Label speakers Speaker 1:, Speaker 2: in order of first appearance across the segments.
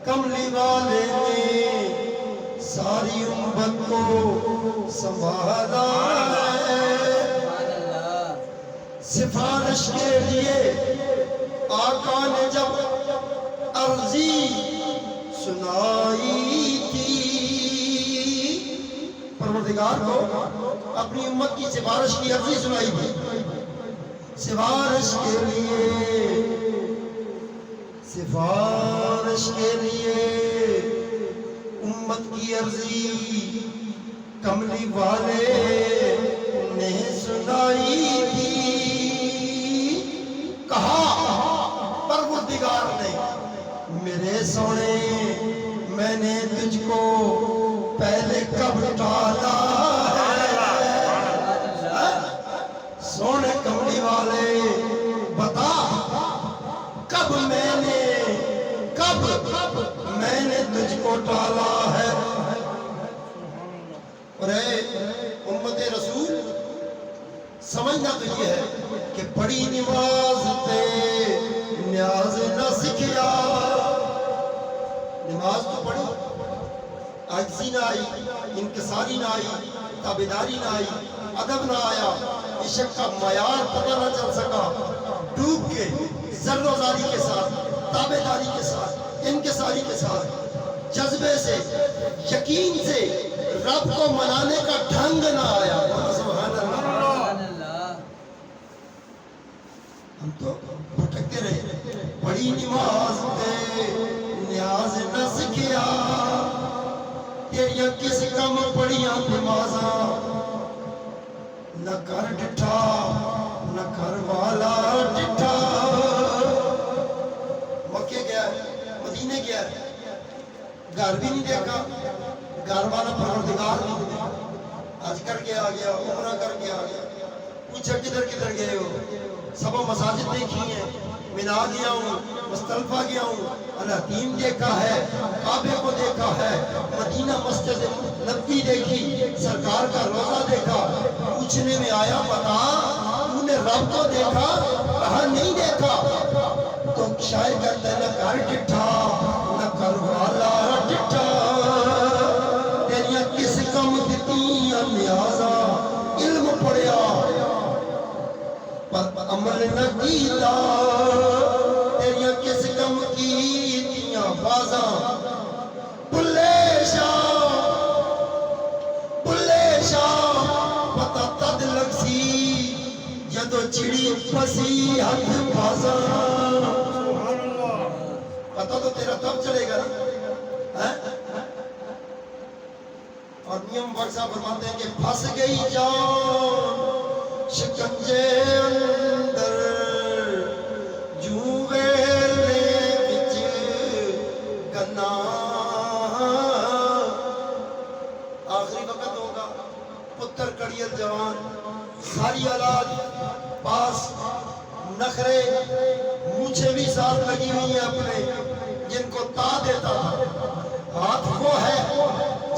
Speaker 1: کملی والے نے ساری امت کو سنبھالا ہے۔ سفارش کے لیے آقا نے جب عرضی سنائی تھی، پروردگار کو اپنی امت کی سفارش کی عرضی سنائی تھی۔ سفارش کے لیے امت کی عرضی کملی والے نے سنائی تھی۔ کہا پروردگار نے میرے سونے میں نے تجھ کو پہلے کب ڈالا ہے؟ سونے کملی والے بتا کب میں نے تجھ کو ڈالا ہے؟ اور اے امت رسول سمجھنا تو یہ ہے کہ بڑی نماز تے نیاز نہ سکھیا۔ نماز تو پڑھی، عاجزی نہ آئی، انکساری نہ آئی، تابعداری نہ آئی، ادب نہ آیا، عشق کا معیار پتہ نہ چل سکا۔ ڈوب کے ذرّوزاری کے ساتھ، تابعداری کے ساتھ، انکساری کے ساتھ، جذبے سے، یقین سے رب کو منانے کا ڈھنگ نہ آیا۔ سبحان اللہ۔ ہم تو بھٹکتے رہے۔ بڑی نماز تے نیاز نہ سکھیا، تیریاں کس کم پڑیاں نمازاں، نہ کر ڈٹھا نہ گھر والا ڈٹھا۔ مکے گیا ہے، مدینے گیا ہے، گھر بھی نہیں دیکھا، گھر والا پروردگار نہیں دیکھا۔ حج کر کے آ گیا، عمرہ کر کے آ گیا، پوچھا کدھر کدھر گئے ہو؟ سبا مساجد دیکھی ہیں، مینا گیا ہوں، مصطلفہ گیا ہوں، الحتیم دیکھا ہے، کعبے کو دیکھا ہے، مدینہ مسجد نبوی دیکھی، سرکار کا روزہ دیکھا۔ پوچھنے میں آیا بتا تو نے رب کو دیکھا؟ کہا نہیں دیکھا۔ تو شاعر کہتا ہے نہ گھر ڈٹھا نہ گھر والا ڈٹھا، تیریاں کس کم دتیاں نیازاں، علم پڑھیا پر عمل نہ کیتا، تیریاں کس کم کیتیاں بازاں۔ بلے شاہ پتہ تد لگ سی جدو چڑی پسی ہاتھ بازاں۔ پتہ تو تیرا تب چلے گا نا۔ اور نیم ورزہ فرماتے ہیں کہ پھنس گئی جان شکنجے اندر، جوں ویلے وچ گنا۔ آخری وقت ہوگا، پتر کڑیل جوان، ساری اولاد پاس، نخرے مونچھیں بھی ساتھ لگی ہوئی ہیں اپنے، جن کو تا دیتا تھا۔ ہاتھ وہ ہے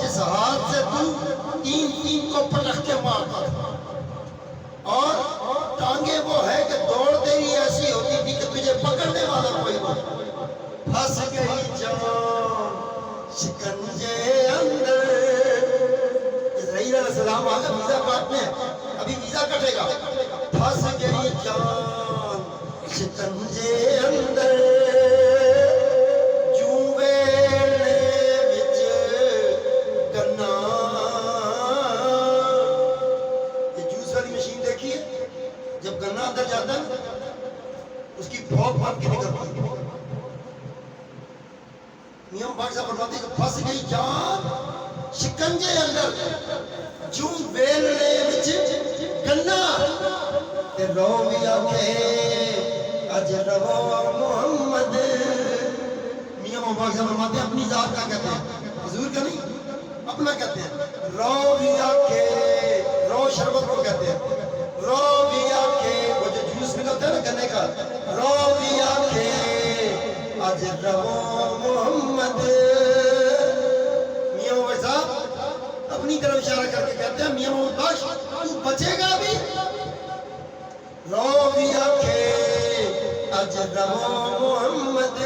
Speaker 1: جس ہاتھ سے تو تین کو پٹخ کے مارتا تھا، اور ٹانگیں وہ ہے کہ دوڑ تیری ایسی ہوتی تھی کہ تجھے پکڑنے والا کوئی نہیں۔ پھنس گئی جان شکنجے اندر۔ اسرائیل علیہ السلام آگے ویزا کاٹنے ہیں، ابھی ویزا کٹے گا۔ پھنس گئی جان شکنجے اندر، جوں ویلے وچ گنا۔ یہ جوس والی مشین دیکھی ہے؟ جب گنا اندر جاتا ہے اس کی بھوک بن کے نکلتی ہے۔ نیم پاک صاحب فرماتے ہیں کہ پھنس گئی جان شکنجے اندر، جوں ویلے وچ گنا۔ تے روی آکھے اج رو محمد۔ میاں پاک صاحب فرماتے ہیں اپنی ذات کا کہتے ہیں، حضور کا نہیں، اپنا کہتے ہیں۔ روی آکھے، رو شربت کو کہتے ہیں، روی آکھے وہ جو جوس نکلتا ہے نا گنے کا، روی آکھے اج رو محمد۔ میاں پاک صاحب اپنی طرف اشارہ کر کے کہتے ہیں میاں بخش تو بچے گا بھی؟ روی آکھے اج رو محمد۔